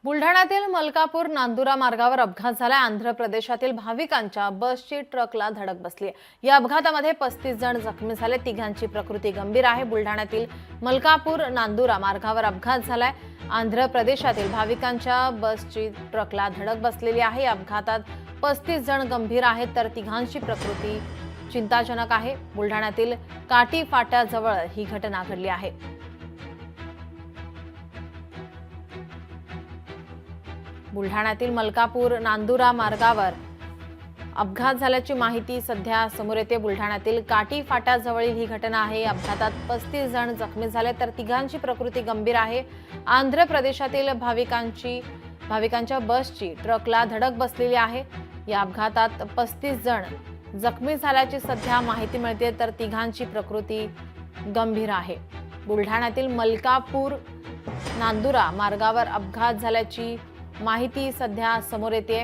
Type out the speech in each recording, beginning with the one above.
बुलढाण्यातील मलकापूर नांदुरा मार्गावर अपघात झाला। आंध्र प्रदेशातील भाविकांच्या बसची ट्रकला धडक बसली। या अपघातामध्ये 35 जण जखमी झाले। तिघांची प्रकृती गंभीर आहे। बुलढाण्यातील मलकापूर नांदुरा मार्गावर अपघात झालाय। आंध्र प्रदेशातील भाविकांच्या बसची ट्रकला धडक बसलेली आहे। या अपघातात 35 जण गंभीर आहेत तर तिघांची प्रकृती चिंताजनक आहे। बुलढाण्यातील काटी फाट्याजवळ ही घटना घडली आहे। बुलढाण्यातील मलकापूर नांदुरा मार्गावर अपघात झाल्याची माहिती सध्या समोर येते। बुलढाण्यातील काटी फाट्याजवळील ही घटना आहे। अपघातात 35 जण जखमी झाले तर तिघांची प्रकृती गंभीर आहे। आंध्र प्रदेशातील भाविकांच्या बसची ट्रकला धडक बसलेली आहे। या अपघातात 35 जण जखमी झाल्याची सध्या माहिती मिळते तर तिघांची प्रकृती गंभीर आहे। बुलढाण्यातील मलकापूर नांदुरा मार्गावर अपघात झाल्याची माहिती सध्या समोर येते।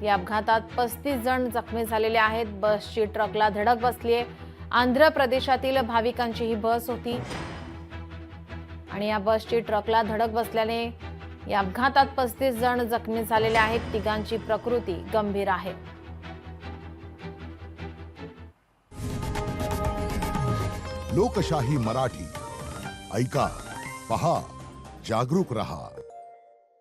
या अपघातात 35 जण जखमी झालेले आहेत। बसची ट्रकला धडक बसली आहे। आंध्र प्रदेशातील भाविकांची ही बस होती आणि या बसची ट्रकला धडक बसल्याने या अपघातात 35 जण जखमी झालेले आहेत। तिघांची प्रकृती गंभीर आहे। लोकशाही मराठी ऐका, पहा, जागरूक रहा।